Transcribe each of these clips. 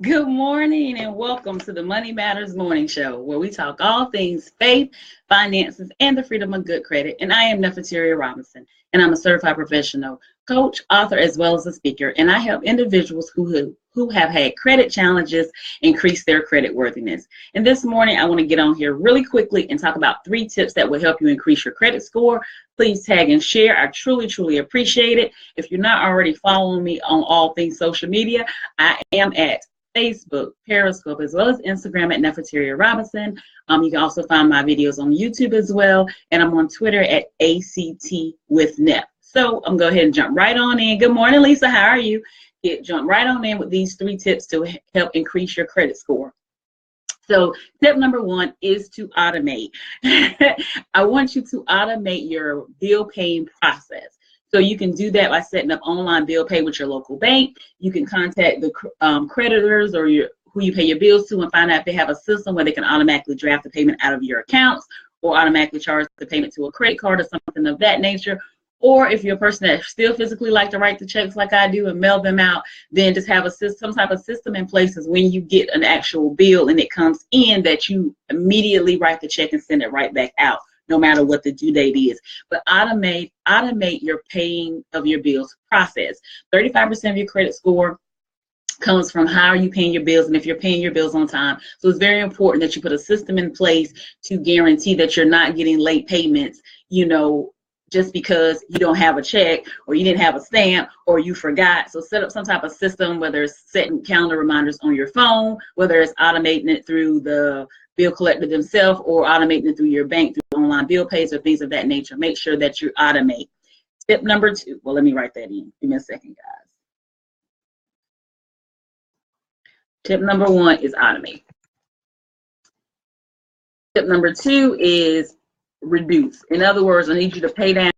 Good morning and welcome to the Money Matters Morning Show, where we talk all things faith, finances, and the freedom of good credit. And I am Nefateria Robinson, and I'm a certified professional coach, author, as well as a speaker. And I help individuals who have had credit challenges increase their credit worthiness. And this morning, I want to get on here really quickly and talk about 3 tips that will help you increase your credit score. Please tag and share. I truly appreciate it. If you're not already following me on all things social media, I am at Facebook, Periscope, as well as Instagram at Nefateria Robinson. You can also find my videos on YouTube as well. And I'm on Twitter at ACT with Nef. So I'm going to go ahead and jump right on in. Good morning, Lisa. How are you? Jump right on in with these 3 tips to help increase your credit score. So tip number 1 is to automate. I want you to automate your bill paying process. So you can do that by setting up online bill pay with your local bank. You can contact the creditors or who you pay your bills to and find out if they have a system where they can automatically draft the payment out of your accounts or automatically charge the payment to a credit card or something of that nature. Or if you're a person that still physically like to write the checks like I do and mail them out, then just have some type of system in place is when you get an actual bill and it comes in that you immediately write the check and send it right back out, no matter what the due date is. But automate your paying of your bills process. 35% of your credit score comes from how are you paying your bills and if you're paying your bills on time. So it's very important that you put a system in place to guarantee that you're not getting late payments, just because you don't have a check or you didn't have a stamp or you forgot. So set up some type of system, whether it's setting calendar reminders on your phone, whether it's automating it through the bill collector themselves or automating it through your bank, through online bill pays or things of that nature. Make sure that you automate. Tip number 2. Well, let me write that in. Give me a second, guys. Tip number 1 is automate. Tip number 2 is reduce. In other words, I need you to pay down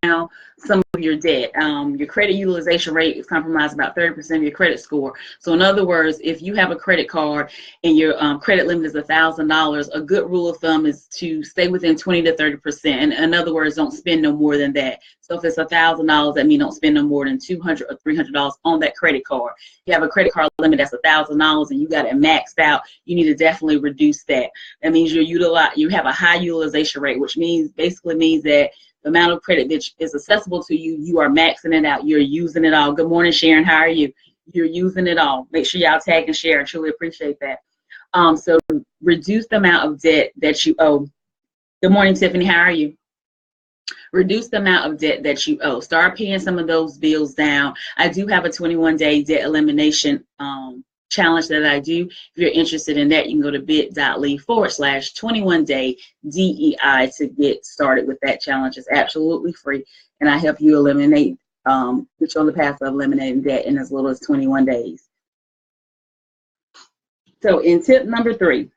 some of your debt. Your credit utilization rate is compromised about 30% of your credit score. So in other words, if you have a credit card and your credit limit is $1,000, a good rule of thumb is to stay within 20 to 30%. In other words, don't spend no more than that. So if it's $1,000, that means don't spend no more than $200 or $300 on that credit card. If you have a credit card limit that's $1,000 and you got it maxed out, you need to definitely reduce that. That means you have a high utilization rate, which basically means that the amount of credit that is accessible to you, you are maxing it out. You're using it all. Good morning, Sharon. How are you? You're using it all. Make sure y'all tag and share. I truly appreciate that. So reduce the amount of debt that you owe. Good morning, Tiffany. How are you? Reduce the amount of debt that you owe. Start paying some of those bills down. I do have a 21-day debt elimination challenge that I do. If you're interested in that, you can go to bit.ly/21-day DEI to get started with that challenge. It's absolutely free, and I help you get you on the path of eliminating debt in as little as 21 days. So in tip number 3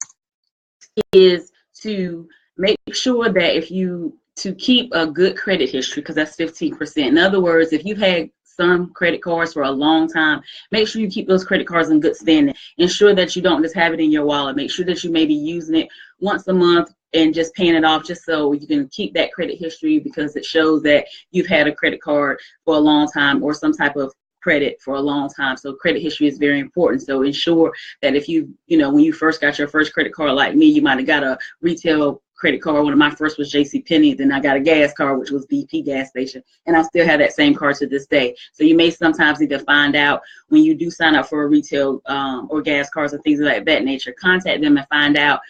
is to make sure that to keep a good credit history, because that's 15%. In other words, if you've had some credit cards for a long time, make sure you keep those credit cards in good standing. Ensure that you don't just have it in your wallet. Make sure that you may be using it once a month and just paying it off just so you can keep that credit history, because it shows that you've had a credit card for a long time or some type of credit for a long time. So credit history is very important. So ensure that if when you first got your first credit card, like me, you might have got a retail credit card. One of my first was JCPenney. Then I got a gas card, which was BP gas station. And I still have that same card to this day. So you may sometimes need to find out when you do sign up for a retail or gas cards and things like that nature, contact them and find out,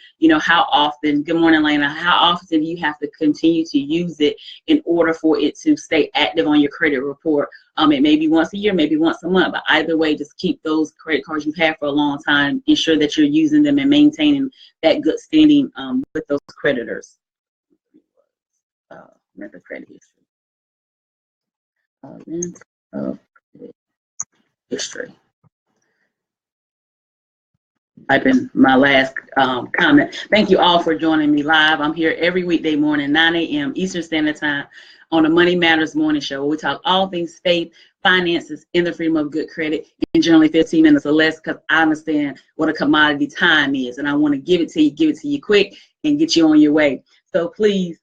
how often, good morning, Lena, how often you have to continue to use it in order for it to stay active on your credit report. It may be once a year, maybe once a month, but either way, just keep those credit cards you've had for a long time. Ensure that you're using them and maintaining that good standing with those creditors. Another credit history. History. Type in my last comment. Thank you all for joining me live. I'm here every weekday morning, 9 a.m. Eastern Standard Time on the Money Matters Morning Show, where we talk all things faith, finances, and the freedom of good credit in generally 15 minutes or less, because I understand what a commodity time is, and I want to give it to you quick and get you on your way. So please,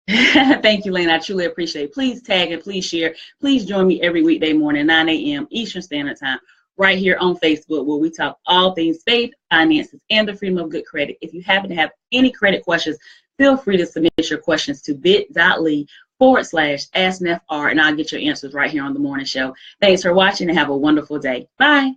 thank you, Lane. I truly appreciate it. Please tag and please share. Please join me every weekday morning, 9 a.m. Eastern Standard Time right here on Facebook, where we talk all things faith, finances, and the freedom of good credit. If you happen to have any credit questions, feel free to submit your questions to bit.ly/AskNefR, and I'll get your answers right here on the morning show. Thanks for watching and have a wonderful day. Bye.